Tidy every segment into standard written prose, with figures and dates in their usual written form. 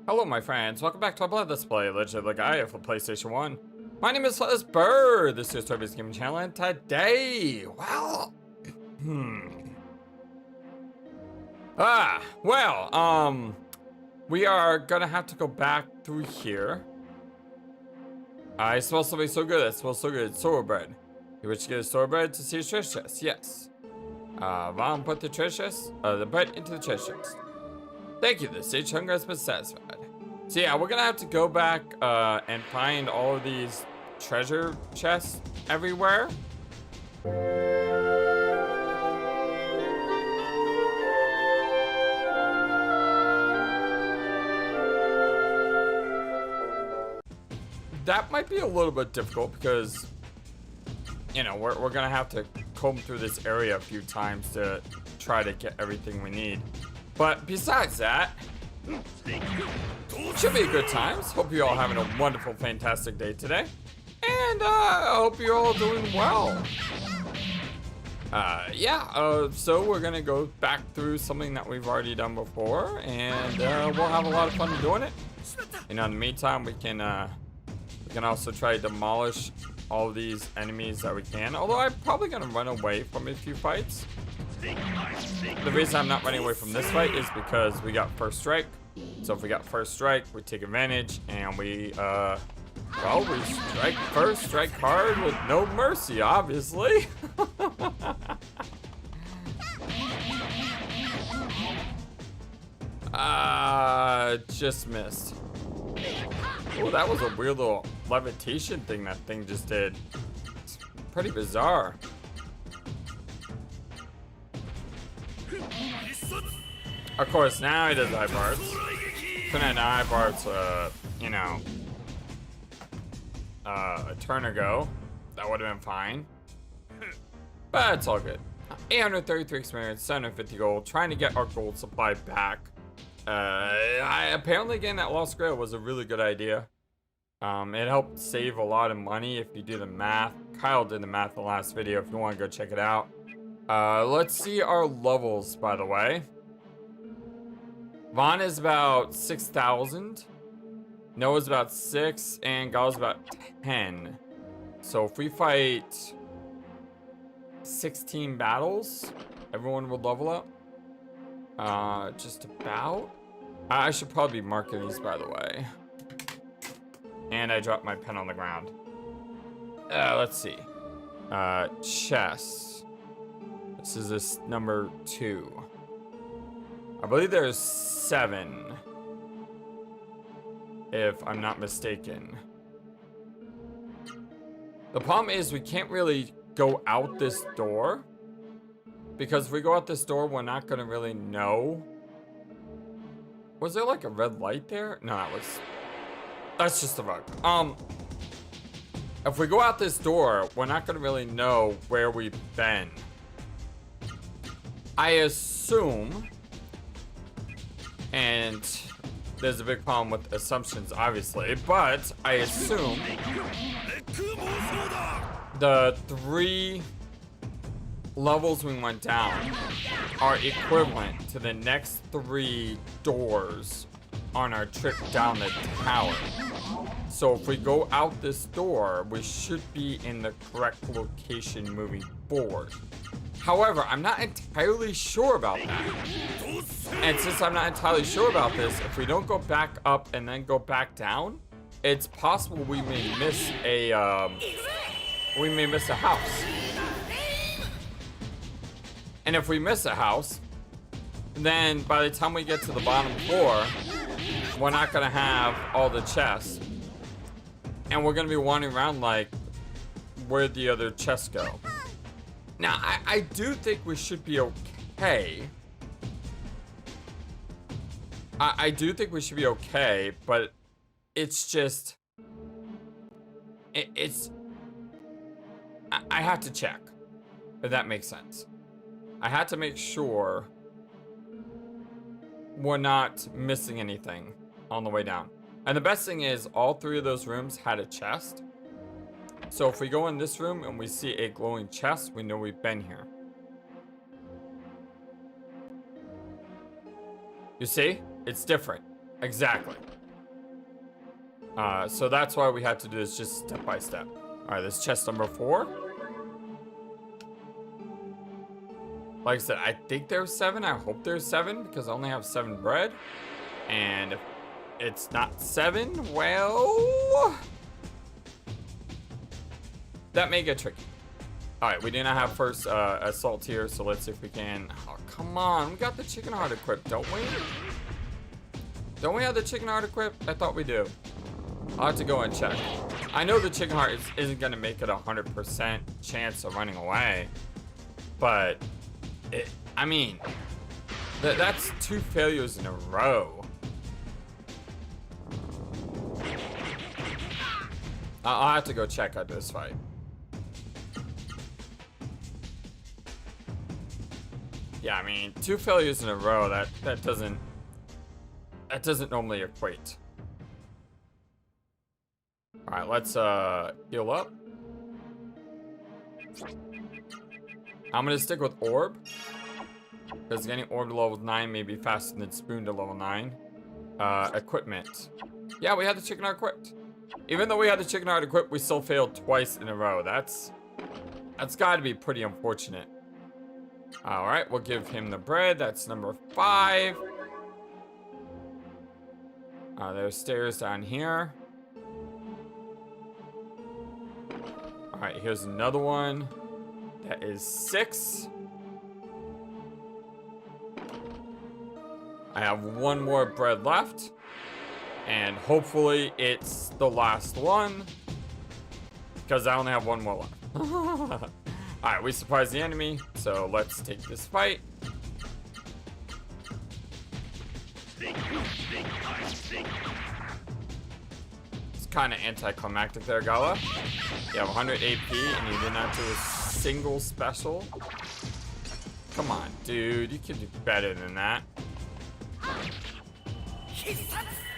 Hello my friends, welcome back to our Let's Play Legend of Legaia for PlayStation 1. My name is Flightless Bird, this is Toby's Gaming Channel, and today, well, we are gonna have to go back through here. I smell something so good, it smells so good, it's Seru bread. You wish to get a Seru bread to see a treasure chest? Yes. Vaughn put the treasure chest, the bread into the treasure chest. Thank you, the stage hunger has been satisfied. So yeah, we're gonna have to go back and find all of these treasure chests everywhere. That might be a little bit difficult because, you know, we're gonna have to comb through this area a few times to try to get everything we need. But besides that, should be good times. Hope you're all having a wonderful, fantastic day today. And I hope you're all doing well. So we're gonna go back through something that we've already done before, and we'll have a lot of fun doing it. You know, in the meantime, we can also try to demolish all of these enemies that we can. Although I'm probably gonna run away from a few fights. The reason I'm not running away from this fight is because we got first strike. So if we got first strike, we take advantage and we strike first, strike hard with no mercy, obviously. Just missed. Oh, that was a weird little levitation thing that thing just did. It's pretty bizarre. Of course, now he does high bars. Couldn't have high bars, a turn ago. That would have been fine. But it's all good. 833 experience, 750 gold. Trying to get our gold supply back. Apparently getting that lost grail was a really good idea. It helped save a lot of money if you do the math. Kyle did the math in the last video if you want to go check it out. Let's see our levels, by the way. Vaughn is about 6,000. Noah's about 6, and Gal's about 10. So if we fight 16 battles, everyone will level up. Just about. I should probably be marking these, by the way. And I dropped my pen on the ground. Let's see. Chess. This is this number 2. I believe there's 7. If I'm not mistaken. The problem is we can't really go out this door. Because if we go out this door, we're not going to really know. Was there like a red light there? No, that's just a rug. If we go out this door, we're not going to really know where we've been. I assume, and there's a big problem with assumptions, obviously, but I assume the 3 levels we went down are equivalent to the next 3 doors on our trip down the tower. So if we go out this door, we should be in the correct location moving forward. However, I'm not entirely sure about that. And since I'm not entirely sure about this, if we don't go back up and then go back down, it's possible we may miss a house. And if we miss a house, then by the time we get to the bottom floor, we're not gonna have all the chests. And we're gonna be wandering around like, where'd the other chests go? Now, I do think we should be okay. I do think we should be okay, but it's just... I have to check, if that makes sense. I had to make sure we're not missing anything on the way down. And the best thing is, all 3 of those rooms had a chest. So if we go in this room and we see a glowing chest, we know we've been here. You see? It's different. Exactly. So that's why we had to do this just step by step. All right, this chest number 4. Like I said, I think there's 7. I hope there's 7 because I only have 7 bread. And if it's not 7, well, that may get tricky. All right, we do not have first assault here, so let's see if we can. Oh, come on, we got the chicken heart equipped, don't we? Don't we have the chicken heart equipped? I thought we do. I'll have to go and check. I know the chicken heart isn't gonna make it 100% chance of running away, but I mean, that's 2 failures in a row. I'll have to go check out this fight. Yeah, I mean, 2 failures in a row, that doesn't normally equate. All right, let's heal up. I'm gonna stick with orb, because getting orb to level 9 may be faster than spoon to level 9. Equipment. Yeah, we had the chicken heart equipped. Even though we had the chicken heart equipped, we still failed twice in a row. That's got to be pretty unfortunate. All right, we'll give him the bread. That's number 5. There's stairs down here. All right, here's another one. That is 6. I have 1 more bread left. And hopefully it's the last one. Because I only have 1 more left. Alright, we surprised the enemy. So let's take this fight. It's kind of anticlimactic there, Gala. You have 100 AP and you did not do a single special. Come on, dude. You can do better than that.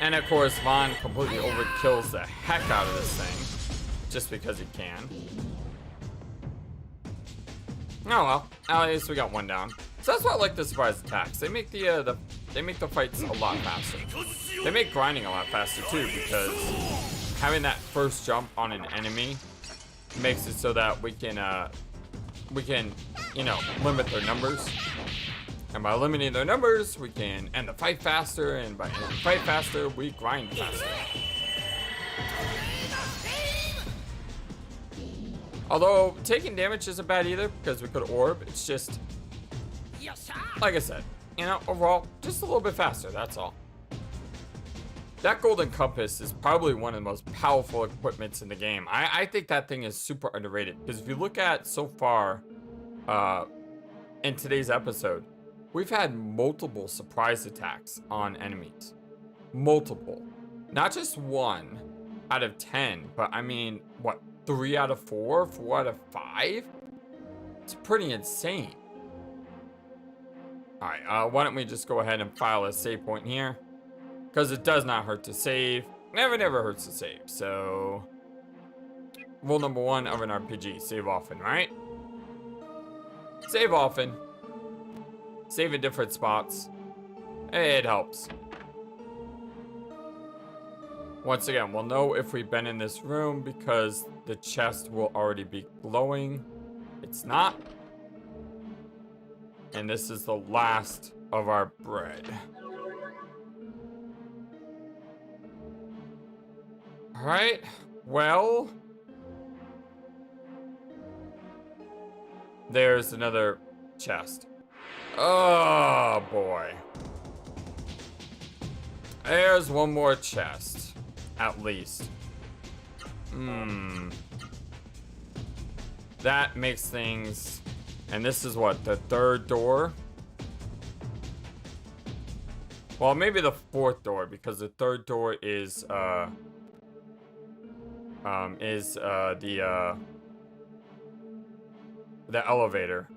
And of course, Vaughn completely overkills the heck out of this thing. Just because he can. Oh well, at least we got 1 down. So that's why I like the surprise attacks. They make the fights a lot faster. They make grinding a lot faster too, because having that first jump on an enemy makes it so that we can you know, limit their numbers. And by limiting their numbers, we can end the fight faster, and by ending the fight faster, we grind faster. Although, taking damage isn't bad either, because we could orb. It's just, like I said, you know, overall, just a little bit faster, that's all. That golden compass is probably one of the most powerful equipments in the game. I think that thing is super underrated, because if you look at so far in today's episode, we've had multiple surprise attacks on enemies. Multiple. Not just 1 out of 10, but I mean, what, 3 out of 4? 4 out of 5? It's pretty insane. Alright, why don't we just go ahead and file a save point here? Because it does not hurt to save. Never hurts to save. So, rule number 1 of an RPG, save often, right? Save often. Save in different spots. It helps. Once again, we'll know if we've been in this room because the chest will already be glowing. It's not. And this is the last of our bread. Alright, well, there's another chest. Oh boy. There's 1 more chest, at least. That makes things, and this is what, the 3rd door? Well, maybe the 4th door, because the 3rd door is the elevator.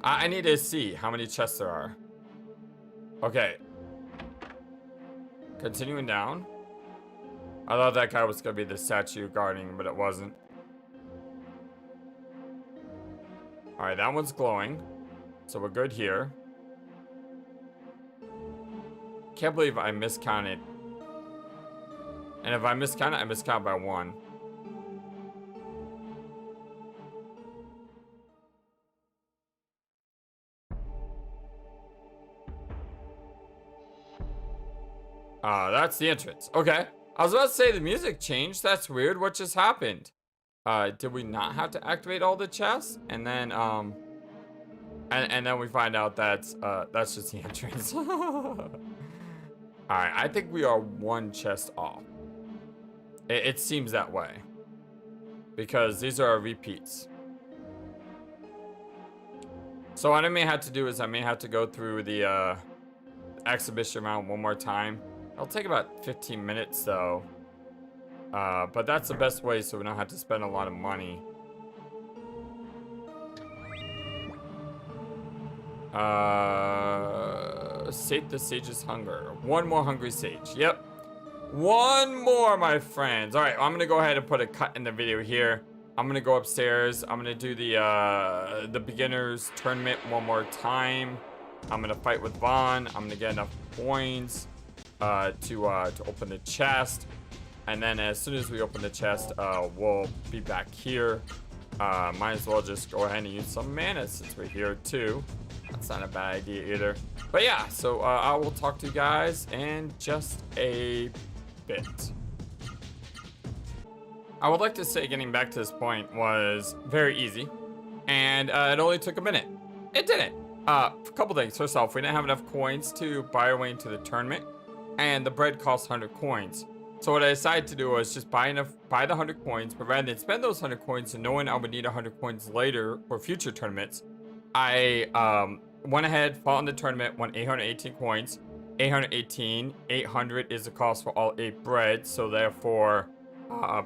I need to see how many chests there are. Okay. Continuing down. I thought that guy was gonna be the statue guarding, but it wasn't. Alright, that one's glowing. So we're good here. Can't believe I miscounted. And if I miscounted, I miscounted by 1. That's the entrance. Okay. I was about to say the music changed. That's weird. What just happened? Did we not have to activate all the chests? And then, and then we find out that's just the entrance. Alright, I think we are 1 chest off. It seems that way. Because these are our repeats. So what I may have to do is I may have to go through the exhibition round 1 more time. It'll take about 15 minutes though. But that's the best way so we don't have to spend a lot of money. Sate the sage's hunger. 1 more hungry sage. Yep. 1 more, my friends. Alright, I'm gonna go ahead and put a cut in the video here. I'm gonna go upstairs. I'm gonna do the beginners tournament 1 more time. I'm gonna fight with Vaughn. I'm gonna get enough coins to open the chest. And then as soon as we open the chest, we'll be back here. Might as well just go ahead and use some mana since we're here too. That's not a bad idea either. But yeah, so I will talk to you guys in just a bit. I would like to say getting back to this point was very easy. And it only took a minute. It didn't. A couple things. First off, we didn't have enough coins to buy our way into the tournament. And the bread costs 100 coins. So what I decided to do was just buy the 100 coins, but rather than spend those 100 coins and knowing I would need 100 coins later for future tournaments, I went ahead, fought in the tournament, won 818 coins. 800 is the cost for all 8 bread, so therefore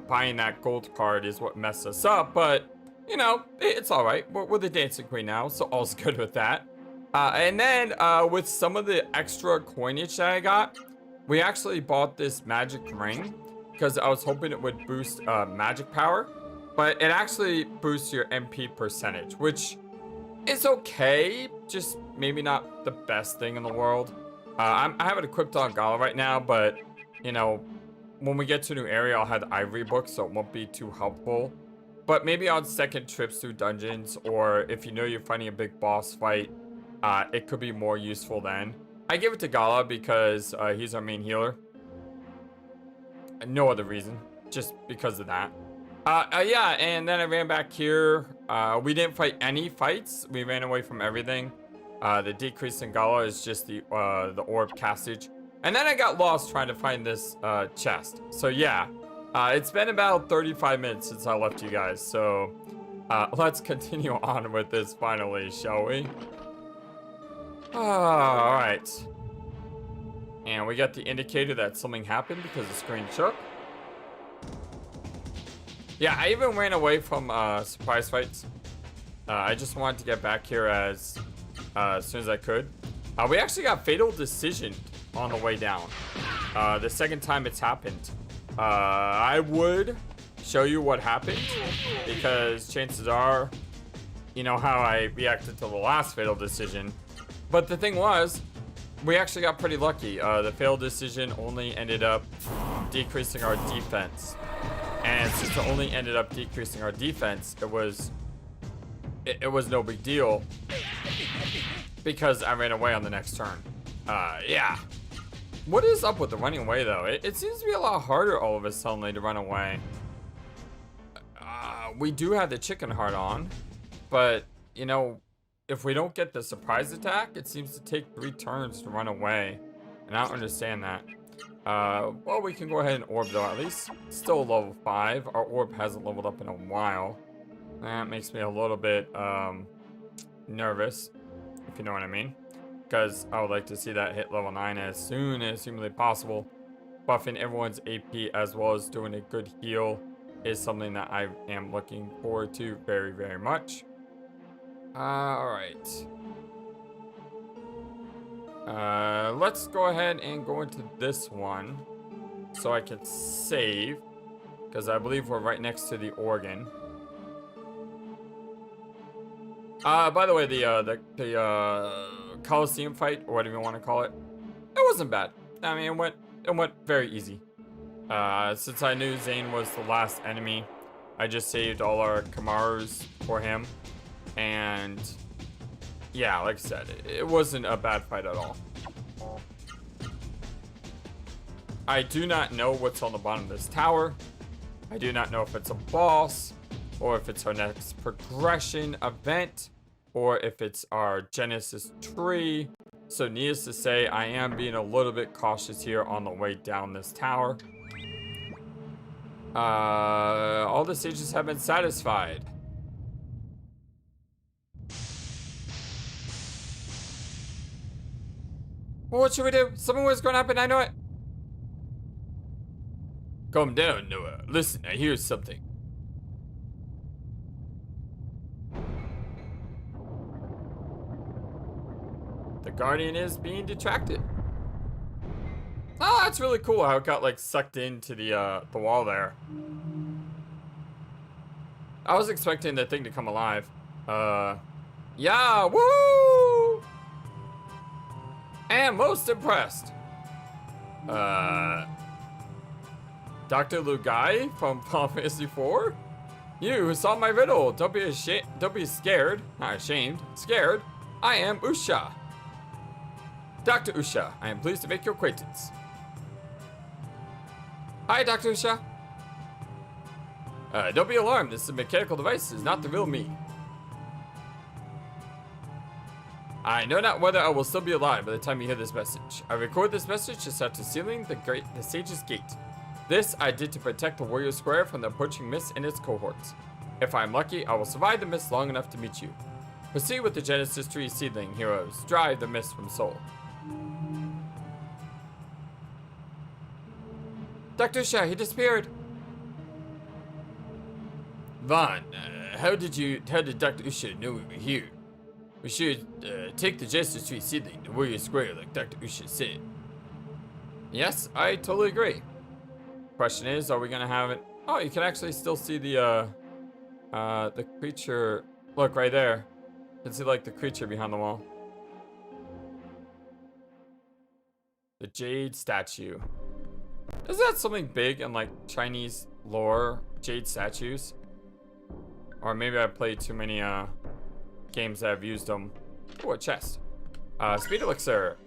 buying that gold card is what messed us up, but you know, it's alright. We're the dancing queen now, so all's good with that. And then with some of the extra coinage that I got, we actually bought this magic ring because I was hoping it would boost magic power, but it actually boosts your MP percentage, which is okay, just maybe not the best thing in the world. I have it equipped on Gala right now, but you know, when we get to a new area, I'll have the Ivory book, so it won't be too helpful. But maybe on second trips through dungeons, or if you know you're fighting a big boss fight, it could be more useful then. I give it to Gala because he's our main healer. No other reason, just because of that. Yeah, and then I ran back here. We didn't fight any fights. We ran away from everything. The decrease in Gala is just the orb castage. And then I got lost trying to find this chest. So yeah, it's been about 35 minutes since I left you guys. So let's continue on with this finally, shall we? Alright. And we got the indicator that something happened because the screen shook. Yeah, I even ran away from surprise fights. I just wanted to get back here as soon as I could. We actually got fatal decision on the way down. The second time it's happened. I would show you what happened because chances are, you know how I reacted to the last fatal decision. But the thing was, we actually got pretty lucky. The failed decision only ended up decreasing our defense. And since it only ended up decreasing our defense, it was no big deal because I ran away on the next turn. Yeah. What is up with the running away though? It seems to be a lot harder all of a sudden to run away. We do have the chicken heart on, but you know, if we don't get the surprise attack, it seems to take 3 turns to run away. And I don't understand that. Well, we can go ahead and orb though, at least. Still level 5. Our orb hasn't leveled up in a while. That makes me a little bit nervous, if you know what I mean. Because I would like to see that hit level 9 as soon as humanly possible. Buffing everyone's AP as well as doing a good heal is something that I am looking forward to very, very much. Alright. Let's go ahead and go into this one so I can save, because I believe we're right next to the organ. By the way, the Coliseum fight, or whatever you want to call it, it wasn't bad. I mean, it went very easy. Since I knew Zane was the last enemy, I just saved all our Kamarus for him. And yeah, like I said, it wasn't a bad fight at all. I do not know what's on the bottom of this tower. I do not know if it's a boss, or if it's our next progression event, or if it's our Genesis tree. So needless to say, I am being a little bit cautious here on the way down this tower. All the stages have been satisfied. Well, what should we do? Something was going to happen, I know it. Calm down, Noah. Listen, I hear something. The Guardian is being detracted. Oh, that's really cool how it got like sucked into the wall there. I was expecting the thing to come alive. Yeah, woo! I am most impressed. Dr. Lugai from Final Fantasy IV? You who saw my riddle, don't be scared. Not ashamed, scared. I am Usha. Dr. Usha, I am pleased to make your acquaintance. Hi, Dr. Usha. Don't be alarmed, this is a mechanical device, is not the real me. I know not whether I will still be alive by the time you hear this message. I record this message just after sealing the sage's gate. This I did to protect the warrior square from the approaching mist and its cohorts. If I am lucky, I will survive the mist long enough to meet you. Proceed with the Genesis tree seedling, heroes. Drive the mist from Soul. Dr. Shah, he disappeared. Vaughn, how did Dr. Usha know we were here? We should take the Genesis tree seedling to warrior square like Dr. Usha said. Yes, I totally agree. Question is, are we gonna have it? Oh, you can actually still see the creature. Look right there. You can see like the creature behind the wall. The Jade Statue. Isn't that something big in like Chinese lore? Jade statues? Or maybe I played too many games that have used them. Oh, a chest. Speed elixir.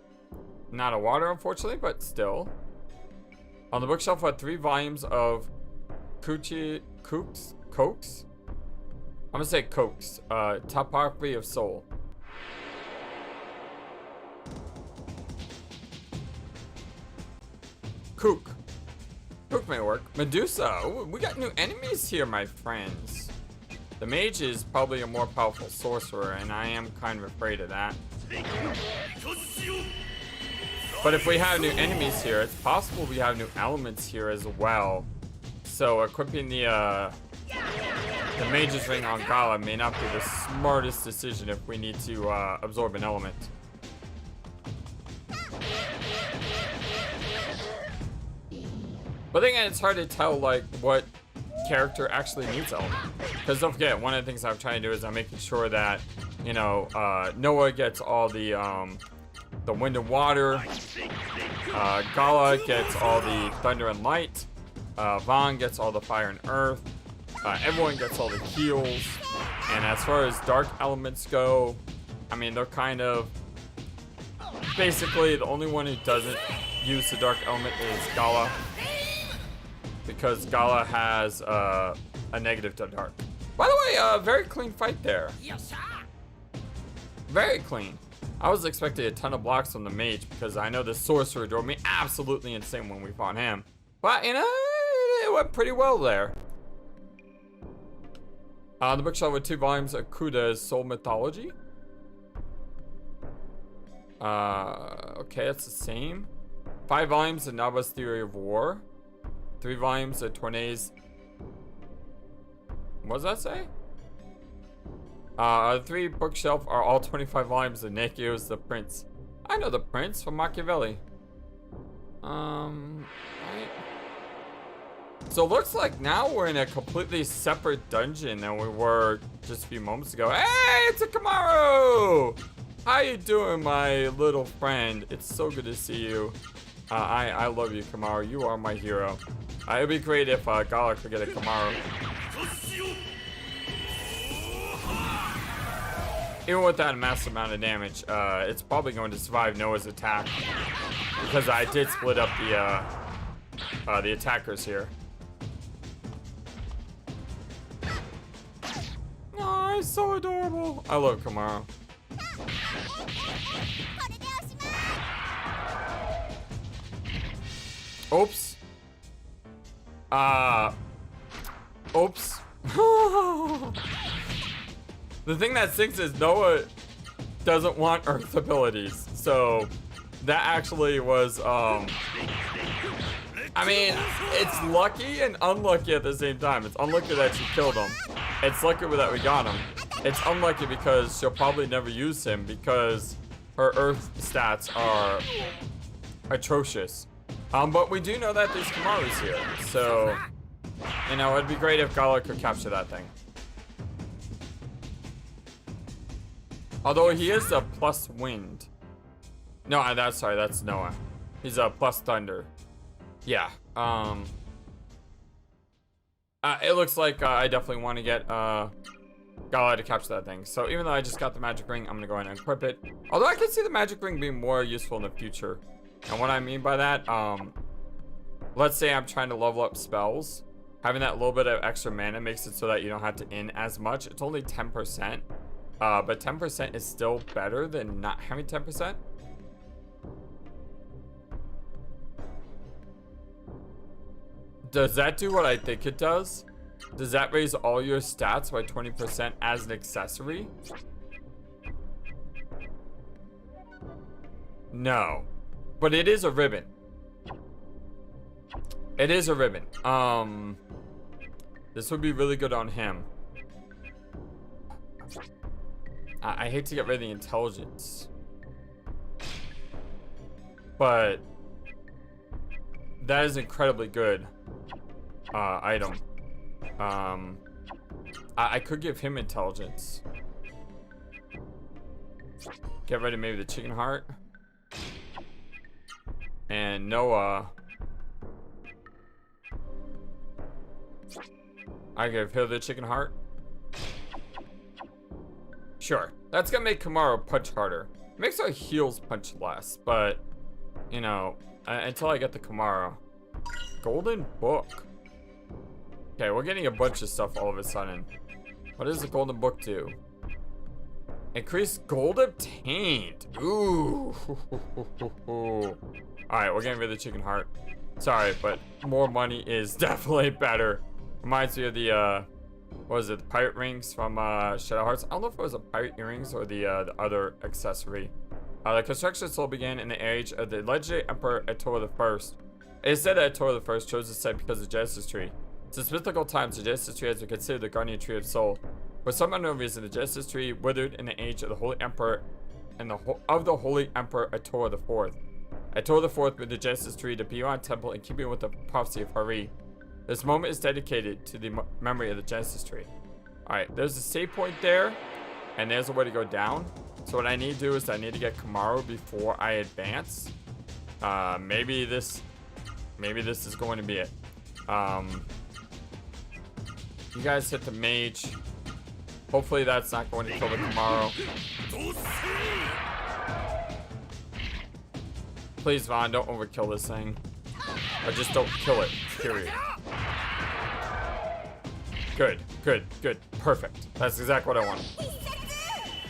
Not a water, unfortunately, but still. On the bookshelf are 3 volumes of Cokes? I'm gonna say Cokes. Topography of Soul. Kook may work. Medusa. Ooh, we got new enemies here, my friends. The mage is probably a more powerful sorcerer, and I am kind of afraid of that. But if we have new enemies here, it's possible we have new elements here as well. So equipping the mage's ring on Gala may not be the smartest decision if we need to absorb an element. But again, it's hard to tell like what character actually needs element. Because don't forget, one of the things I'm trying to do is I'm making sure that, you know, Noah gets all the wind and water. Gala gets all the thunder and light. Vaughn gets all the fire and earth. Everyone gets all the heals. And as far as dark elements go, I mean, they're kind of... Basically, the only one who doesn't use the dark element is Gala. Because Gala has a negative to dark. By the way, very clean fight there. Very clean. I was expecting a ton of blocks from the mage because I know the sorcerer drove me absolutely insane when we fought him. But, you know, it went pretty well there. On the bookshelf with 2 volumes of Kuda's Soul Mythology. Okay, that's the same. 5 volumes of Naba's Theory of War. 3 volumes of Tornae's... What does that say? The 3 bookshelf are all 25 volumes of Nekio's The Prince. I know The Prince from Machiavelli. Right. So it looks like now we're in a completely separate dungeon than we were just a few moments ago. Hey, it's a Kamaru! How you doing, my little friend? It's so good to see you. I love you, Kamaru. You are my hero. It'd be great if Gala could get a Kamaru. Even with that massive amount of damage, it's probably going to survive Noah's attack. Because I did split up the attackers here. Oh, he's so adorable. I love Kamaru. Oops. Oops. The thing that stinks is Noah doesn't want Earth abilities. So that actually was, I mean, it's lucky and unlucky at the same time. It's unlucky that she killed him. It's lucky that we got him. It's unlucky because she'll probably never use him because her Earth stats are atrocious. But we do know that there's Kamaru's here. So, you know, it'd be great if Gala could capture that thing. Although he is a plus wind. No, that's Noah. He's a plus thunder. Yeah. It looks like I definitely want to get Gala to capture that thing. So even though I just got the magic ring, I'm gonna go ahead and equip it. Although I can see the magic ring being more useful in the future. And what I mean by that, let's say I'm trying to level up spells. Having that little bit of extra mana makes it so that you don't have to in as much. It's only 10%. But 10% is still better than not having 10%. Does that do what I think it does? Does that raise all your stats by 20% as an accessory? No. But it is a ribbon. It is a ribbon. This would be really good on him. I hate to get rid of the intelligence. But that is incredibly good item. I could give him intelligence. Get rid of maybe the chicken heart. And Noah, I give her the chicken heart. Sure, that's gonna make Kamaru punch harder. It makes our heals punch less, but you know, until I get the Kamaru. Golden book. Okay, we're getting a bunch of stuff all of a sudden. What does the golden book do? Increase gold obtained. Ooh. Alright, we're getting rid of the chicken heart. Sorry, but more money is definitely better. Reminds me of the what was it, the pirate rings from Shadow Hearts? I don't know if it was the pirate earrings or the other accessory. The construction still began in the age of the legendary Emperor Attila I. It is said that Attila I chose this site because of the Genesis tree. Since mythical times, the Genesis tree has been considered the guardian tree of soul. For some unknown reason, the Genesis tree withered in the age of the Holy Emperor and the Holy Emperor Attila IV. Attila IV moved the Genesis tree to Beyond Temple in keeping with the prophecy of Hari. This moment is dedicated to the memory of the Genesis tree. Alright, there's a save point there, and there's a way to go down. So what I need to do is I need to get Kamaru before I advance. Maybe this is going to be it. You guys hit the mage. Hopefully that's not going to kill the Kamaru. Please, Vaughn, don't overkill this thing. Or just don't kill it, period. Good, good, good. Perfect. That's exactly what I wanted.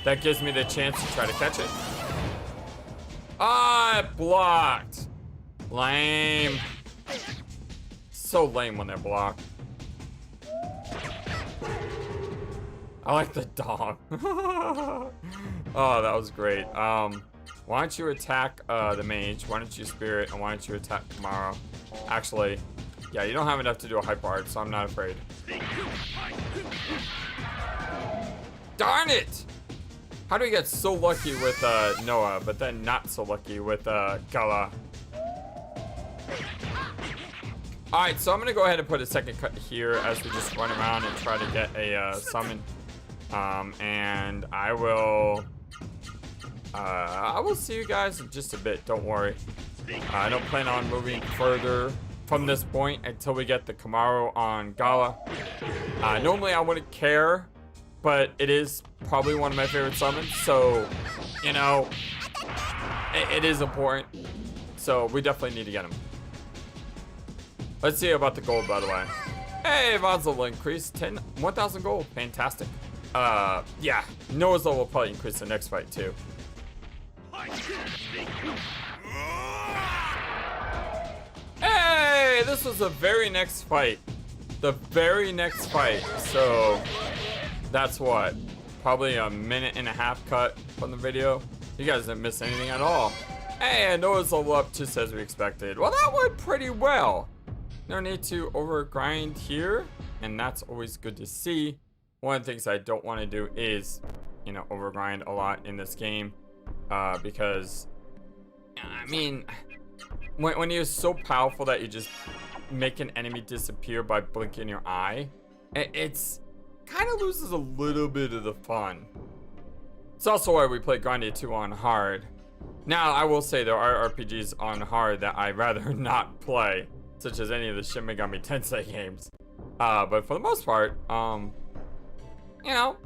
That gives me the chance to try to catch it. Ah, it blocked. Lame. So lame when they're blocked. I like the dog. Oh, that was great. Why don't you attack the mage? Why don't you spirit? And why don't you attack Kamaru? Actually, yeah, you don't have enough to do a hyper art, so I'm not afraid. Darn it! How do we get so lucky with Noah, but then not so lucky with Gala? Alright, so I'm gonna go ahead and put a second cut here as we just run around and try to get a summon. And I will see you guys in just a bit, don't worry. I don't plan on moving further from this point until we get the Camaro on Gala. Normally I wouldn't care, but it is probably one of my favorite summons, so, you know, it is important. So we definitely need to get him. Let's see about the gold, by the way. Hey, Von's level increased 1,000 gold. Fantastic. Yeah, Noah's level will probably increase the next fight too. Hey, this was the very next fight. The very next fight. So that's what? Probably a minute and a half cut from the video. You guys didn't miss anything at all. Hey, Noah's level up just as we expected. Well, that went pretty well. No need to overgrind here, and that's always good to see. One of the things I don't want to do is, you know, overgrind a lot in this game, because, I mean, when you're so powerful that you just make an enemy disappear by blinking your eye, it's kind of loses a little bit of the fun. It's also why we play Grandia 2 on hard. Now, I will say there are RPGs on hard that I'd rather not play, such as any of the Shin Megami Tensei games. But for the most part, you know,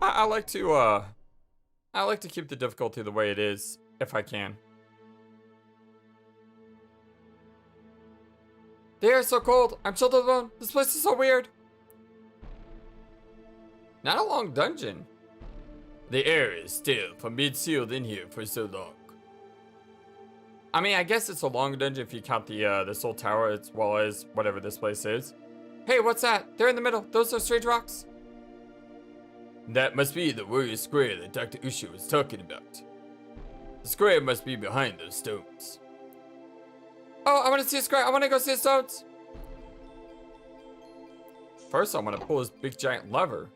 I like to keep the difficulty the way it is if I can. The air is so cold. I'm chilled to the bone. This place is so weird. Not a long dungeon. The air is still from being sealed in here for so long. I mean, I guess it's a long dungeon if you count the Soul Tower as well as whatever this place is. Hey, what's that? They're in the middle. Those are strange rocks. That must be the warrior square that Dr. Usha was talking about. The square must be behind those stones. Oh, I want to see a square. I want to go see the stones. First, I want to pull this big giant lever.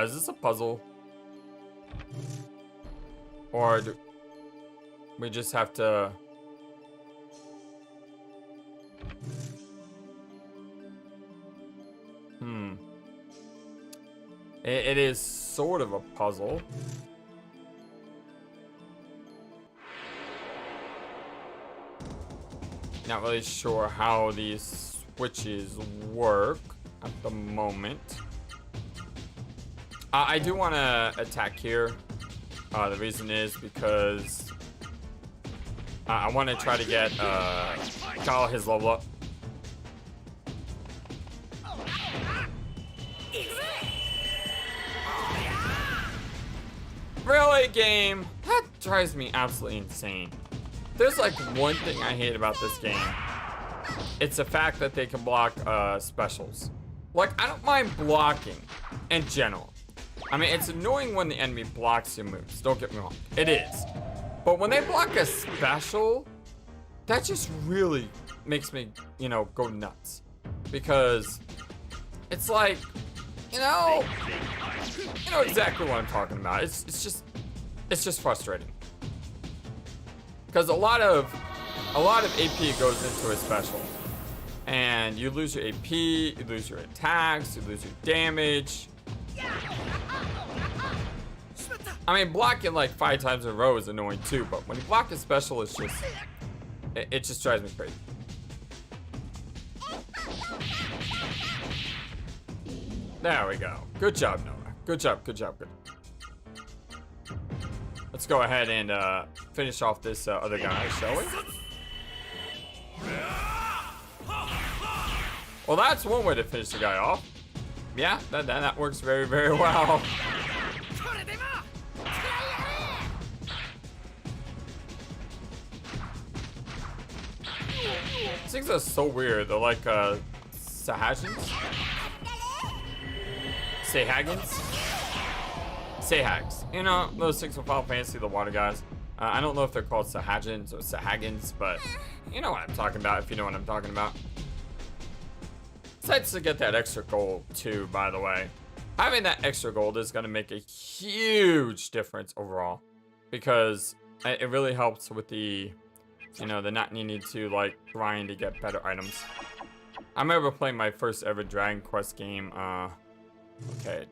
Is this a puzzle? Or do we just have to... It is sort of a puzzle. Not really sure how these switches work at the moment. I do want to attack here. The reason is because I want to try to get Kyle his level up. Really, game? That drives me absolutely insane. There's like one thing I hate about this game. It's the fact that they can block specials. Like, I don't mind blocking in general. I mean, it's annoying when the enemy blocks your moves. Don't get me wrong. It is. But when they block a special, that just really makes me, you know, go nuts. Because it's like, you know exactly what I'm talking about. It's just frustrating. Because a lot of AP goes into a special. And you lose your AP, you lose your attacks, you lose your damage. I mean, blocking like 5 times in a row is annoying too, but when you block a special, it's just, it just drives me crazy. There we go. Good job, Noah. Good job, good job, good. Let's go ahead and finish off this other guy, shall we? Well, that's one way to finish the guy off. Yeah, that works very, very well. These things are so weird. They're like Sahagins? Sahags. You know, those things from Final Fantasy, the water guys. I don't know if they're called Sahagins or Sahagins, but you know what I'm talking about if you know what I'm talking about. It's nice to get that extra gold too, by the way. Having that extra gold is going to make a huge difference overall, because it really helps with the, you know, the not needing to like grind to get better items. I remember playing my first ever Dragon Quest game,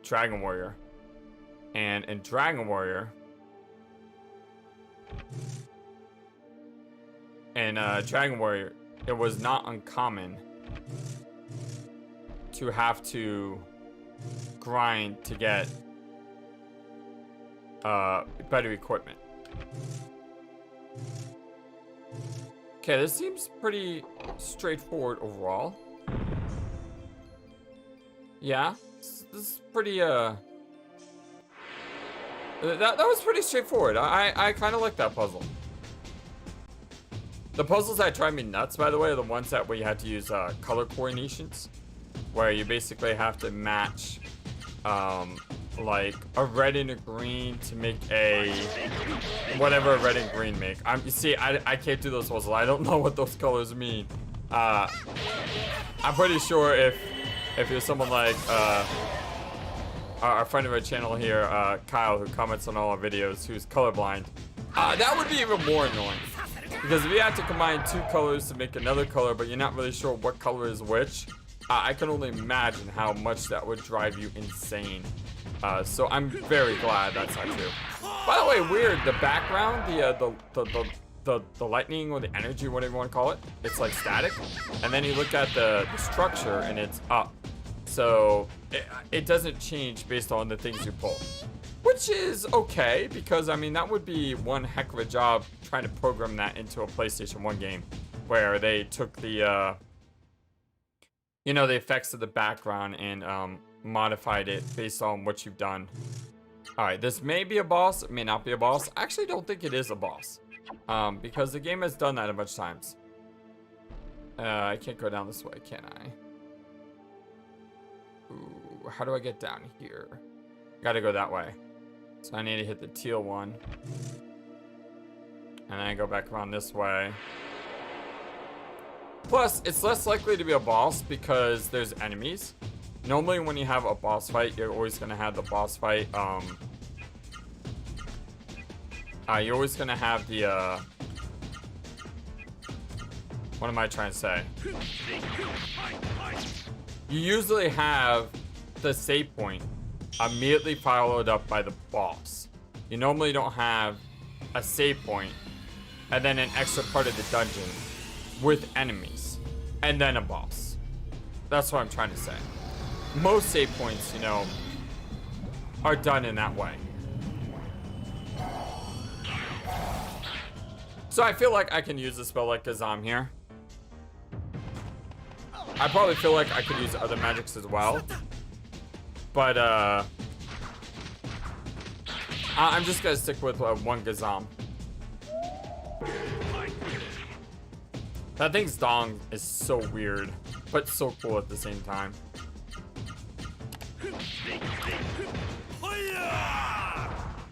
Dragon Warrior. And in Dragon Warrior, in Dragon Warrior, it was not uncommon to have to grind to get better equipment. Okay, this seems pretty straightforward overall. Yeah, this is pretty, that was pretty straightforward. I kind of like that puzzle. The puzzles that drive me nuts, by the way, are the ones that where you had to use color coordinations, where you basically have to match, like a red and a green to make a whatever a red and green make. You see, I can't do those puzzles. I don't know what those colors mean. I'm pretty sure if you're someone like our friend of our channel here, Kyle, who comments on all our videos, who's colorblind, that would be even more annoying. Because if you have to combine two colors to make another color, but you're not really sure what color is which, I can only imagine how much that would drive you insane. So I'm very glad that's not true. By the way, weird, the background, the lightning or the energy, whatever you want to call it, it's like static. And then you look at the structure and it's up. So it doesn't change based on the things you pull. Which is okay, because I mean, that would be one heck of a job trying to program that into a PlayStation 1 game, where they took the, you know, the effects of the background and modified it based on what you've done. All right, this may be a boss, it may not be a boss. I actually don't think it is a boss, because the game has done that a bunch of times. I can't go down this way, can I? Ooh, how do I get down here? Gotta go that way. So I need to hit the teal one. And then I go back around this way. Plus, it's less likely to be a boss because there's enemies. Normally when you have a boss fight, you're always gonna have the boss fight, you're always gonna have the, what am I trying to say? You usually have the save point immediately followed up by the boss. You normally don't have a save point and then an extra part of the dungeon with enemies and then a boss. That's what I'm trying to say. Most save points, you know, are done in that way. So I feel like I can use a spell like Gazam here. I probably feel like I could use other magics as well. But, I'm just gonna stick with one Gazam. That thing's dong is so weird, but so cool at the same time.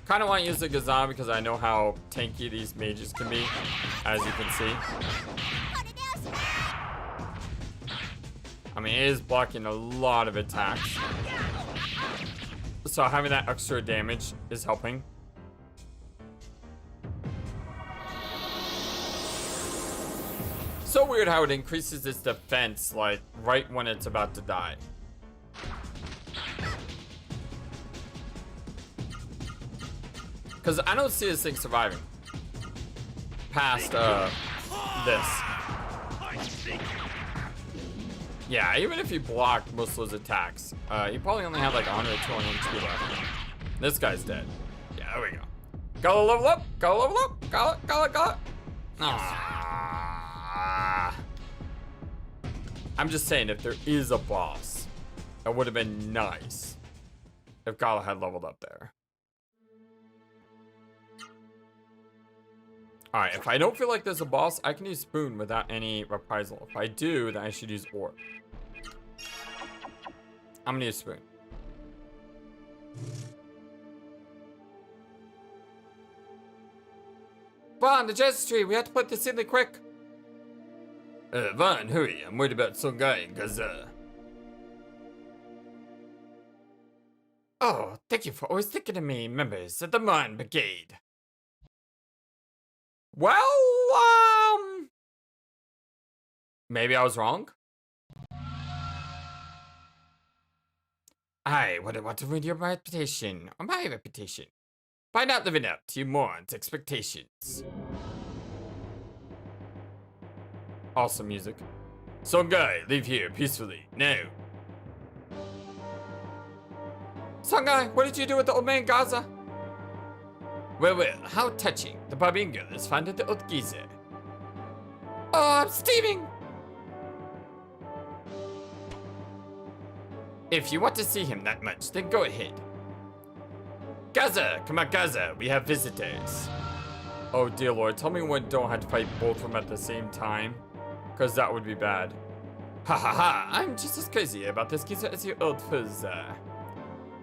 Kind of want to use the Gazam because I know how tanky these mages can be, as you can see. I mean, it is blocking a lot of attacks. So having that extra damage is helping. So weird how it increases its defense, like, right when it's about to die. Because I don't see this thing surviving past, this. Yeah, even if you blocked most of those attacks, you probably only have like 100 or 200 HP left. This guy's dead. Yeah, there we go. Gotta level up, gotta level up, gotta. Ah. I'm just saying, if there is a boss, it would have been nice if Gala had leveled up there. Alright, if I don't feel like there's a boss, I can use Spoon without any reprisal. If I do, then I should use Orb. I'm gonna use Spoon. Vaughn, the Jade Statue, we have to put this in there quick. Vaughn, hurry, I'm worried about some guy in Gaza. Oh, thank you for always thinking of me, members of the Mon Brigade. Well, maybe I was wrong. I wouldn't want to ruin your reputation, or my reputation, by not living up to your morons' expectations. Awesome music. Songai, leave here peacefully, now. Songai, what did you do with the old man Gaza? Well, how touching. The barbarian girl has found the old geezer. Oh, I'm steaming! If you want to see him that much, then go ahead. Gaza! Come on, Gaza, we have visitors. Oh dear lord, tell me when don't have to fight both of them at the same time. Because that would be bad. Ha ha ha, I'm just as crazy about this geezer as your old foes are.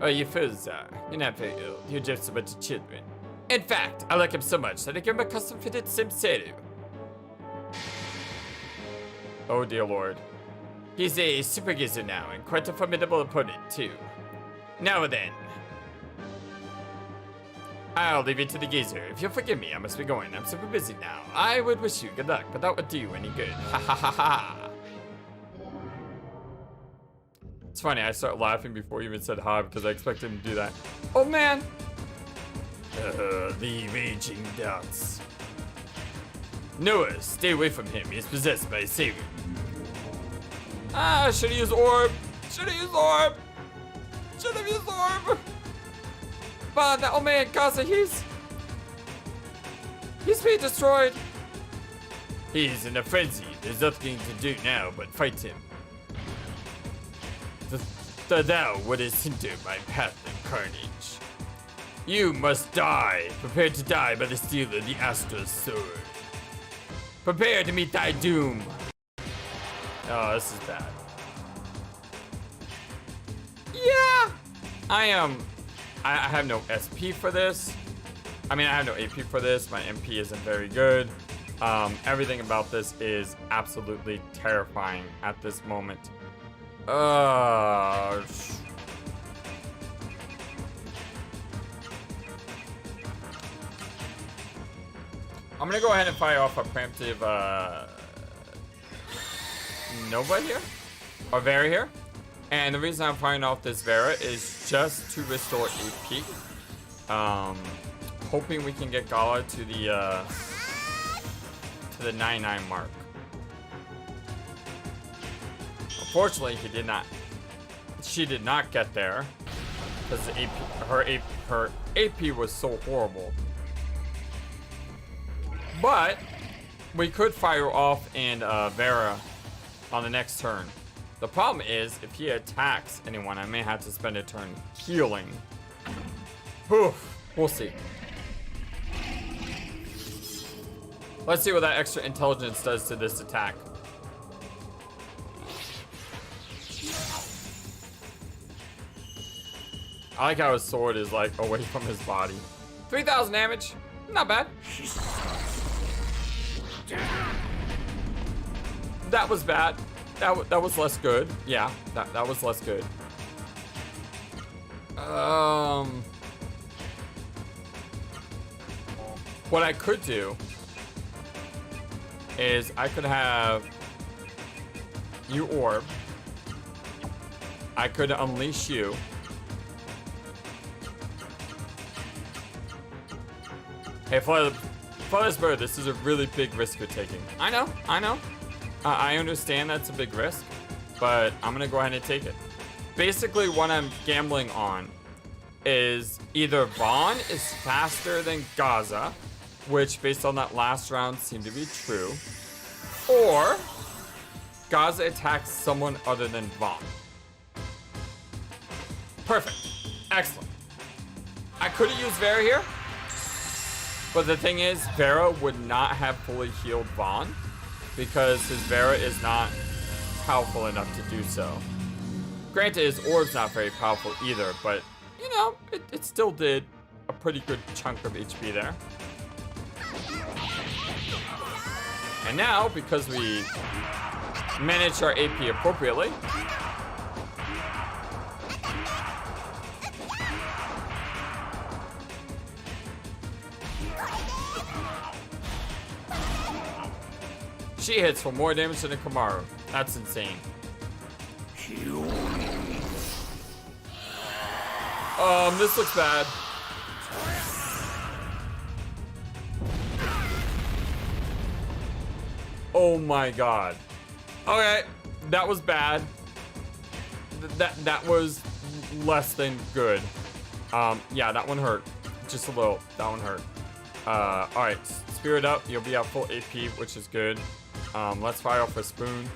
Oh, your foes are. You're not very old, you're just a bunch of children. In fact, I like him so much that I give him a custom-fitted Seru. Oh dear lord. He's a super geezer now, and quite a formidable opponent, too. Now then. I'll leave it to the geezer. If you'll forgive me, I must be going. I'm super busy now. I would wish you good luck, but that would do you any good. Ha ha ha ha. It's funny, I start laughing before you even said hi because I expected him to do that. Oh man! The raging dots. Noah, stay away from him. He's possessed by Seru. Ah, should've used orb. Should've used orb. Should've used orb. But that old man Gaza, he's being destroyed. He's in a frenzy. There's nothing to do now but fight him. The thou wouldst hinder my path of carnage. You must die. Prepare to die by the steel of the Astra's sword. Prepare to meet thy doom. Oh, this is bad. Yeah! I have no SP for this. I mean, I have no AP for this. My MP isn't very good. Everything about this is absolutely terrifying at this moment. I'm gonna go ahead and fire off a preemptive Nova here, or Vera here. And the reason I'm firing off this Vera is just to restore AP. Hoping we can get Gala to the 99 mark. Unfortunately, she did not get there because her AP was so horrible. But we could fire off and Vera on the next turn. The problem is, if he attacks anyone, I may have to spend a turn healing. Whew, we'll see. Let's see what that extra intelligence does to this attack. I like how his sword is like away from his body. 3,000 damage, not bad. That was bad. That was less good. Yeah, that was less good. What I could do is I could have you orb. I could unleash you. Hey, Flightless Bird, this is a really big risk you're taking. I know. I understand that's a big risk, but I'm gonna go ahead and take it. Basically, what I'm gambling on is either Vaughn is faster than Gaza, which based on that last round seemed to be true, or Gaza attacks someone other than Vaughn. Perfect. Excellent. I could have used Vera here, but the thing is, Vera would not have fully healed Vaughn because his Vera is not powerful enough to do so. Granted, his orb's not very powerful either, but, you know, it still did a pretty good chunk of HP there. And now, because we managed our AP appropriately, she hits for more damage than a Kamaru. That's insane. This looks bad. Oh my god. Okay, that was bad. That was less than good. Yeah, that one hurt. Just a little. That one hurt. Alright, spirit up. You'll be at full AP, which is good. Let's fire off a spoon.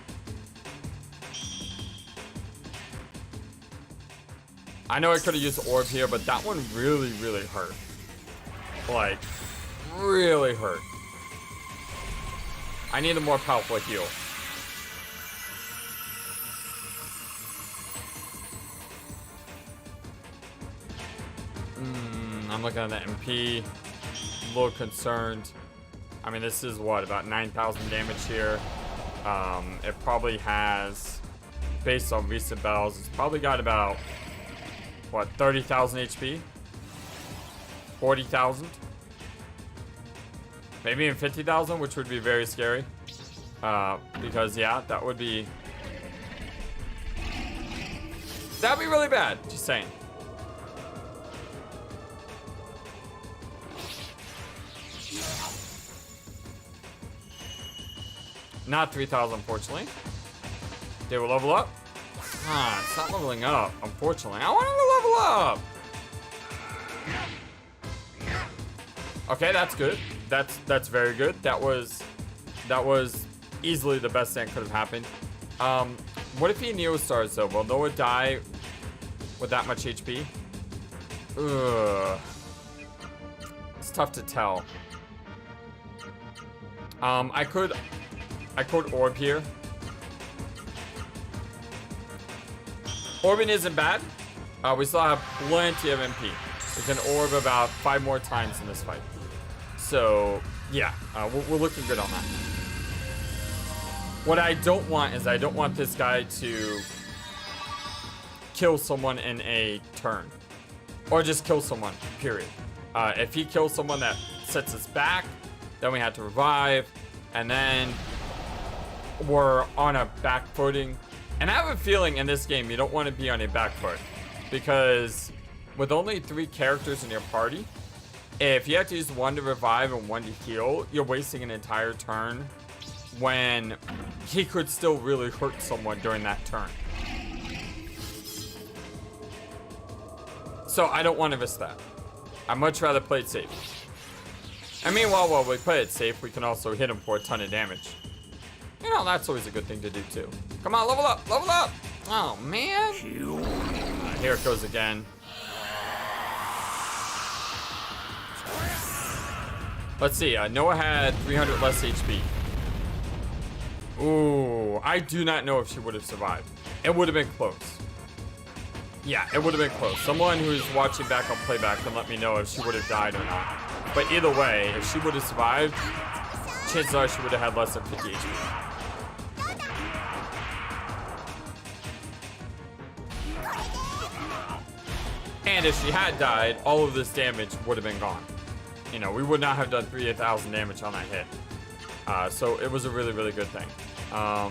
I know I could have used orb here, but that one really, really hurt. Like, really hurt. I need a more powerful heal. I'm looking at the MP. A little concerned. I mean, this is what, about 9,000 damage here. It probably has, based on recent battles, it's probably got about, what, 30,000 HP? 40,000? Maybe even 50,000, which would be very scary. Because, yeah, that would be... That'd be really bad, just saying. Not 3,000, unfortunately. They will level up. Ah, it's not leveling up, unfortunately. I want to level up. Okay, that's good. That's very good. That was easily the best thing that could have happened. What if he Neo Stars though? Will Noah die with that much HP? Ugh. It's tough to tell. I could orb here. Orbing isn't bad. We still have plenty of MP. We can orb about 5 more times in this fight. So, yeah, we're looking good on that. What I don't want is I don't want this guy to kill someone in a turn. Or just kill someone, period. If he kills someone that sets us back, then we have to revive. And then we're on a back footing. And I have a feeling in this game you don't want to be on a back foot. Because with only 3 characters in your party, if you have to use 1 to revive and 1 to heal, you're wasting an entire turn when he could still really hurt someone during that turn. So I don't want to miss that. I'd much rather play it safe. And meanwhile, while we play it safe, we can also hit him for a ton of damage. You know, that's always a good thing to do too. Come on, level up, level up! Oh, man. Here it goes again. Let's see, Noah had 300 less HP. Ooh, I do not know if she would have survived. It would have been close. Yeah, it would have been close. Someone who's watching back on playback can let me know if she would have died or not. But either way, if she would have survived, chances are she would have had less than 50 HP. And if she had died, all of this damage would have been gone. You know, we would not have done 3,000 damage on that hit. So it was a really, really good thing. I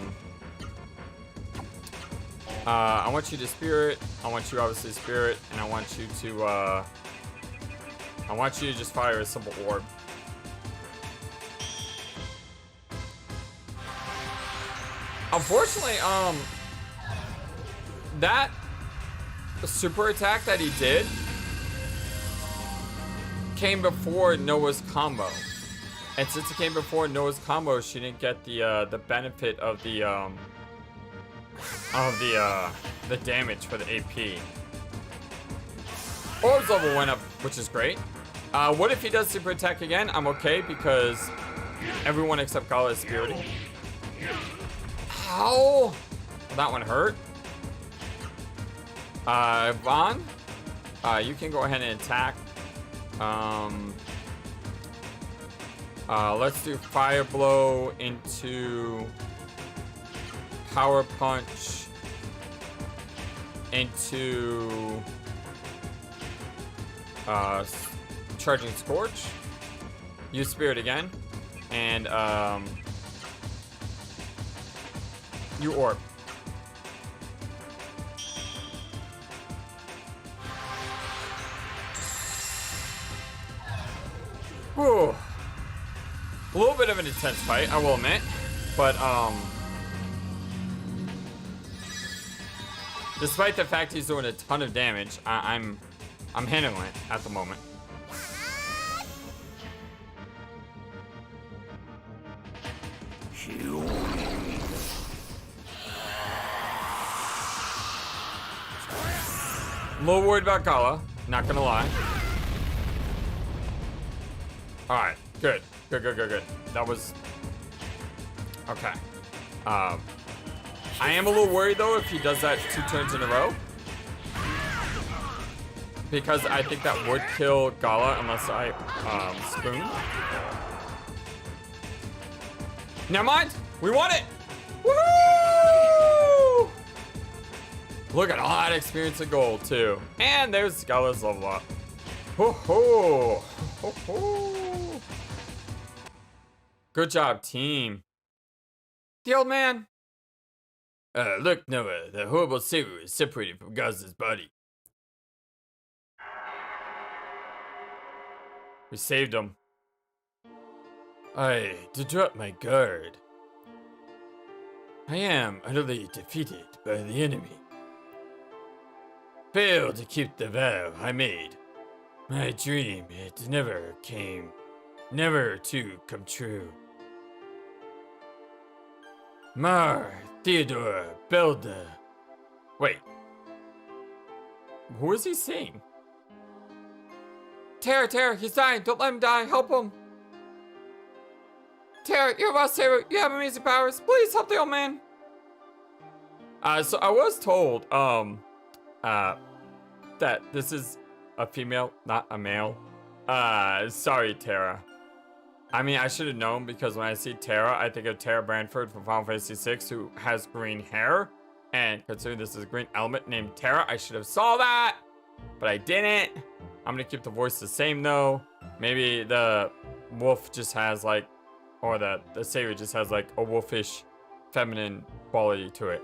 want you to spirit. I want you obviously to spirit, and I want you to just fire a simple orb. Unfortunately, that super attack that he did came before Noah's combo. And since it came before Noah's combo, she didn't get the benefit of the damage for the AP. Orb's level went up, which is great. What if he does super attack again? I'm okay because everyone except Gala is spiriting. How? Well, that one hurt. Vaughn, you can go ahead and attack. Let's do Fire Blow into Power Punch into Charging Scorch. Use Spirit again, and you Orb. Whew. A little bit of an intense fight, I will admit. But, despite the fact he's doing a ton of damage, I'm handling it at the moment. A little worried about Gala, not gonna lie. Alright, good. Good. That was... Okay. I am a little worried though if he does that 2 turns in a row. Because I think that would kill Gala unless I spoon. Never mind, we won it! Woo! Look at all that experience and gold too. And there's Gala's level up. Ho ho! Ho ho! Good job, team. The old man. Look, Noah, the horrible Seru is separated from Gaza's body. We saved him. To drop my guard. I am utterly defeated by the enemy. Failed to keep the vow I made. My dream, it never to come true. Mar, Theodore, Belda. Wait. Who is he saying? Terra, he's dying. Don't let him die. Help him. Terra, you're about Seru. You have amazing powers. Please help the old man. So I was told, that this is a female, not a male. Sorry, Terra. I mean, I should have known because when I see Terra, I think of Terra Branford from Final Fantasy VI, who has green hair. And considering this is a green element named Terra, I should have saw that, but I didn't. I'm gonna keep the voice the same though. Maybe the wolf just has like, or the Seru just has like a wolfish, feminine quality to it.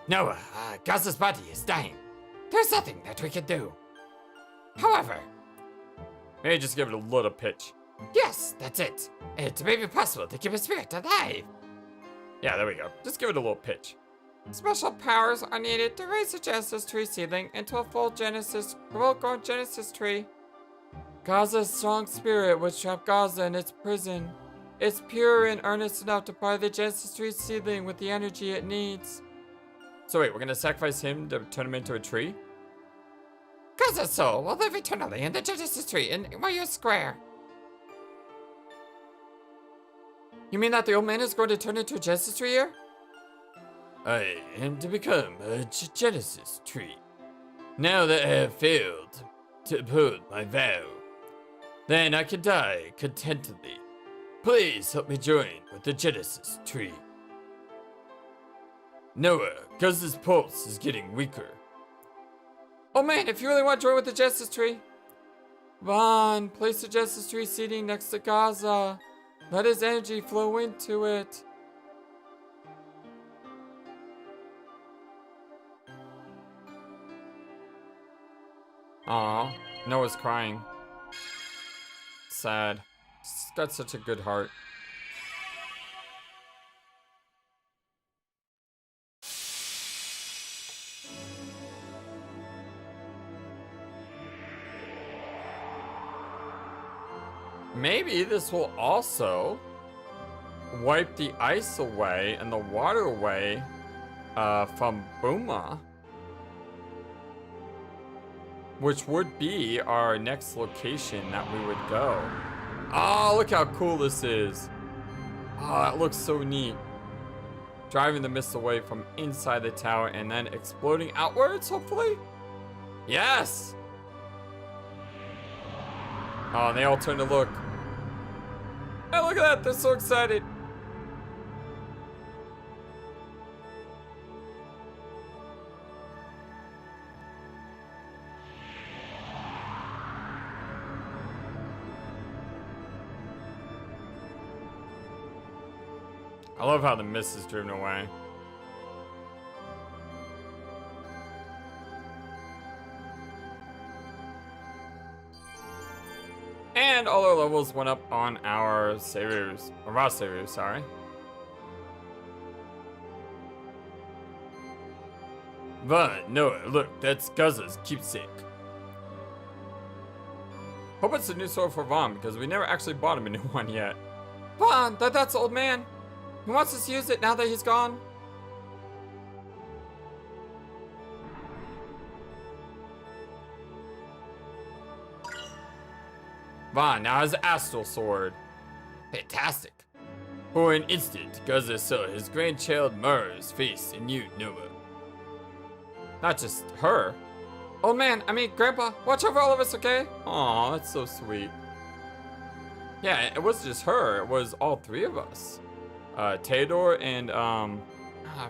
Noah, Gaza's body is dying. There's nothing that we can do. However, maybe just give it a little pitch. Yes, that's it. It may be possible to keep a spirit alive. Yeah, there we go. Just give it a little pitch. Special powers are needed to raise the Genesis tree seedling into a full grown Genesis tree. Gaza's strong spirit would trap Gaza in its prison. It's pure and earnest enough to power the Genesis tree seedling with the energy it needs. So wait, we're gonna sacrifice him to turn him into a tree? Gaza's soul will live eternally in the Genesis tree in Wayu Square. You mean that the old man is going to turn into a Genesis tree here? I am to become a Genesis tree. Now that I have failed to uphold my vow, then I can die contentedly. Please help me join with the Genesis tree. Noah, Guz's pulse is getting weaker. Oh man, if you really want to join with the Genesis tree, Vaughn, place the Genesis tree seating next to Gaza. Let his energy flow into it. Aw, Noah's crying. Sad. He's got such a good heart. Maybe this will also wipe the ice away and the water away from Buma, which would be our next location that we would go. Oh, look how cool this is. Oh, that looks so neat. Driving the mist away from inside the tower and then exploding outwards, hopefully? Yes! Oh, and they all turn to look. Hey, look at that, they're so excited. I love how the mist is driven away. And all our levels went up on our Serus, or our Seru, sorry. Vaughn, Noah, look, that's Guzza's keepsake. Hope it's a new sword for Vaughn, because we never actually bought him a new one yet. Vaughn, that's old man. He wants us to use it now that he's gone. Vaughn now has an astral sword. Fantastic. For an instant, Guzza saw his grandchild Mara's face in you, Noah. Not just her. Old man, I mean, Grandpa, watch over all of us, okay? Aw, that's so sweet. Yeah, it wasn't just her, it was all three of us. Theodore and, I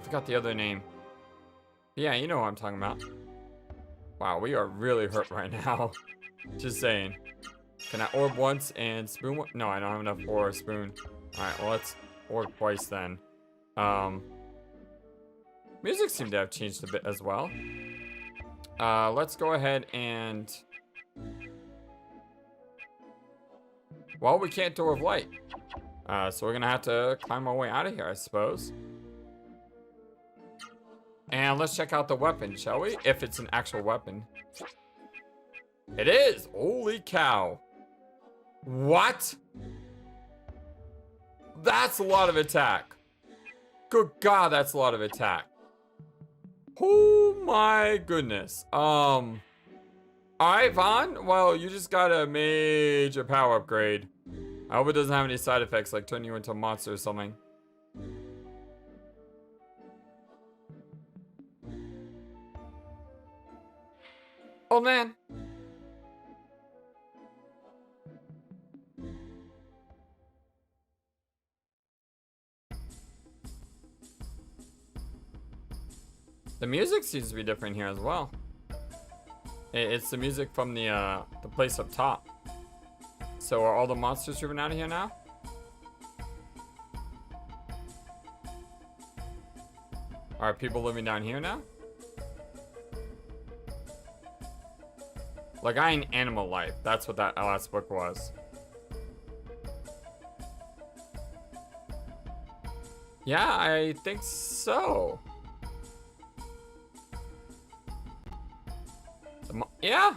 forgot the other name. Yeah, you know what I'm talking about. Wow, we are really hurt right now. Just saying. Can I orb once and spoon one? No, I don't have enough ore or spoon. Alright, well, let's orb twice then. Music seemed to have changed a bit as well. Let's go ahead and... Well, we can't door of light. So we're gonna have to climb our way out of here, I suppose. And let's check out the weapon, shall we? If it's an actual weapon. It is! Holy cow. What? That's a lot of attack. Good God, that's a lot of attack. Oh my goodness. Alright, Vaughn. Well, you just got a major power upgrade. I hope it doesn't have any side effects like turning you into a monster or something. Oh man. The music seems to be different here as well. It's the music from the place up top. So are all the monsters driven out of here now? Are people living down here now? Like, I in Animal Life. That's what that last book was. Yeah, I think so. Yeah.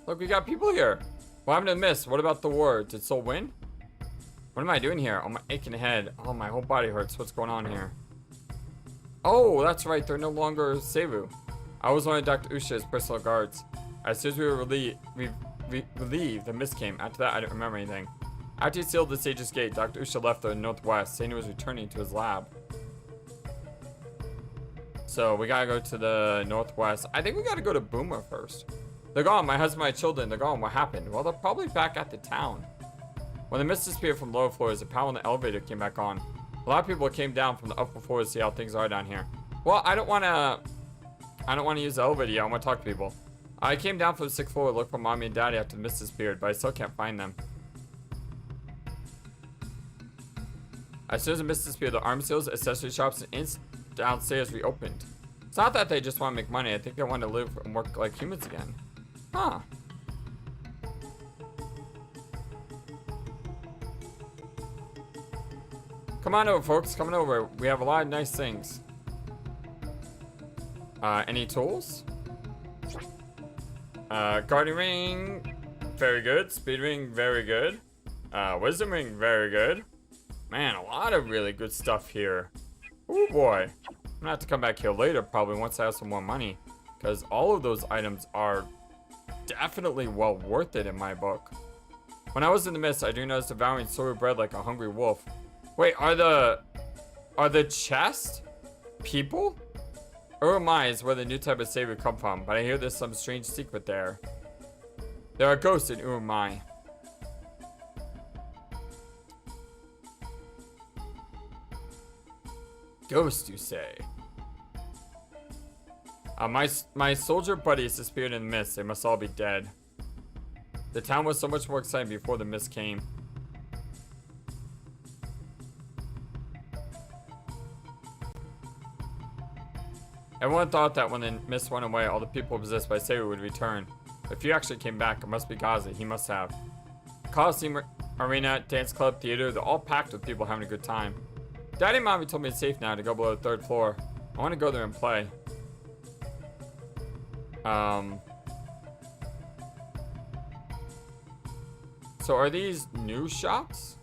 Look, we got people here. What happened to the mist? What about the war? Did Soul win? What am I doing here? Oh, my aching head. Oh, my whole body hurts. What's going on here? Oh, that's right. They're no longer Seru. I was one of Dr. Usha's personal guards. As soon as we were relieved, the mist came. After that, I didn't remember anything. After he sealed the Sage's Gate, Dr. Usha left the northwest, saying he was returning to his lab. So, we gotta go to the northwest. I think we gotta go to Boomer first. They're gone. My husband, my children, they're gone. What happened? Well, they're probably back at the town. When the mist disappeared from lower floors, the power in the elevator came back on. A lot of people came down from the upper floors to see how things are down here. Well, I don't want to use the elevator yet. I want to talk to people. I came down from the 6th floor to look for mommy and daddy after the mist disappeared, but I still can't find them. As soon as the mist disappeared, the arm sales, accessory shops, and inns downstairs reopened. It's not that they just want to make money. I think they want to live and work like humans again. Huh. Come on over, folks. Come on over. We have a lot of nice things. Any tools? Guardian ring. Very good. Speed ring. Very good. Wisdom ring. Very good. Man, a lot of really good stuff here. Oh boy. I'm gonna have to come back here later, probably once I have some more money. Because all of those items are definitely well worth it in my book. When I was in the mist, I do notice devouring Seru bread like a hungry wolf. Wait, are the chests people? Urumai is where the new type of savior come from, but I hear there's some strange secret there. There are ghosts in Urumai. Ghosts, you say? My soldier buddies disappeared in the mist. They must all be dead. The town was so much more exciting before the mist came. Everyone thought that when the mist went away, all the people possessed by Seru would return. If you actually came back, it must be Gaza. He must have. Coliseum, arena, dance club, theater, they're all packed with people having a good time. Daddy and Mommy told me it's safe now to go below the 3rd floor. I want to go there and play. So are these new shops?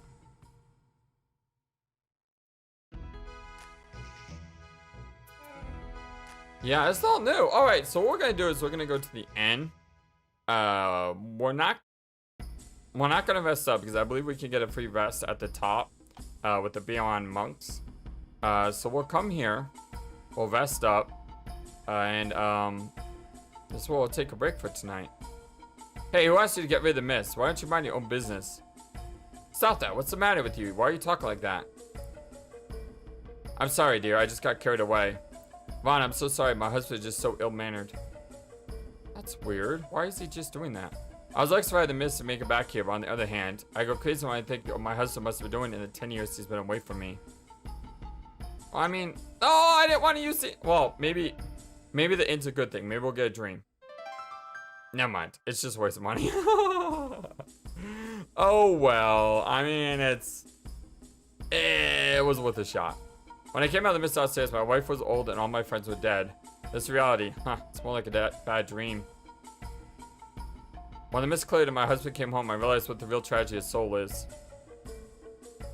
Yeah, it's all new. All right, so what we're gonna do is we're gonna go to the end. We're not gonna vest up because I believe we can get a free vest at the top with the Beyond Monks. So we'll come here, we'll vest up, and this is where we'll take a break for tonight. Hey, who asked you to get rid of the mist? Why don't you mind your own business? Stop that. What's the matter with you? Why are you talking like that? I'm sorry, dear. I just got carried away. Vaughn, I'm so sorry. My husband's just so ill-mannered. That's weird. Why is he just doing that? I was like to ride the mist to make it back here, but on the other hand, I go crazy when I think what my husband must have been doing in the 10 years he's been away from me. Well, I mean, oh, I didn't want to use it. Well, maybe the inn's a good thing. Maybe we'll get a dream. Never mind. It's just waste of money. Oh, well. I mean, it was worth a shot. When I came out of the mist downstairs, my wife was old and all my friends were dead. This reality, it's more like a bad dream. When the mist cleared and my husband came home, I realized what the real tragedy of soul is.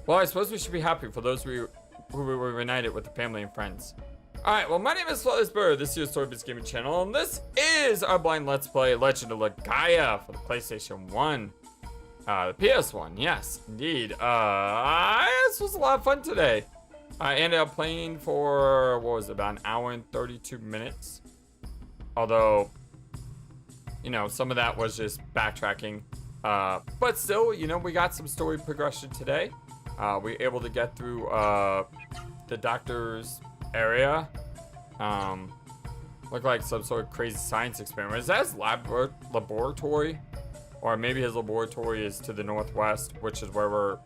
Well, I suppose we should be happy for those who were reunited with the family and friends. Alright, well, my name is Flightless Bird. This is your Story-Based Gaming channel, and this is our blind Let's Play Legend of Legaia for the PlayStation 1. The PS1, yes, indeed. This was a lot of fun today. I ended up playing for, what was it, about an hour and 32 minutes. Although, you know, some of that was just backtracking. But still, you know, we got some story progression today. We were able to get through the doctor's area. Looked like some sort of crazy science experiment. Is that his laboratory? Or maybe his laboratory is to the northwest, which is where we're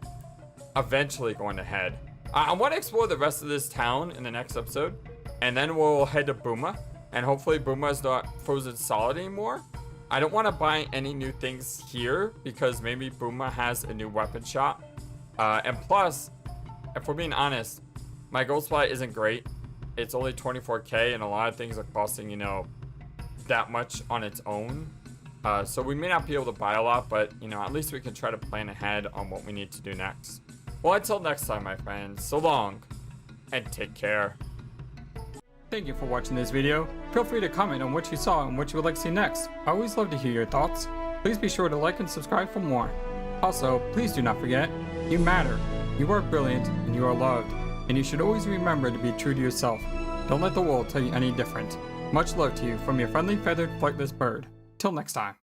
eventually going to head. I want to explore the rest of this town in the next episode. And then we'll head to Booma. And hopefully Booma is not frozen solid anymore. I don't want to buy any new things here because maybe Booma has a new weapon shop. And plus, if we're being honest, my gold supply isn't great. It's only 24k and a lot of things are costing, you know, that much on its own. So we may not be able to buy a lot, but, you know, at least we can try to plan ahead on what we need to do next. Well, until next time, my friends, so long, and take care. Thank you for watching this video. Feel free to comment on what you saw and what you would like to see next. I always love to hear your thoughts. Please be sure to like and subscribe for more. Also, please do not forget, you matter, you are brilliant, and you are loved. And you should always remember to be true to yourself. Don't let the world tell you any different. Much love to you from your friendly feathered flightless bird. Till next time.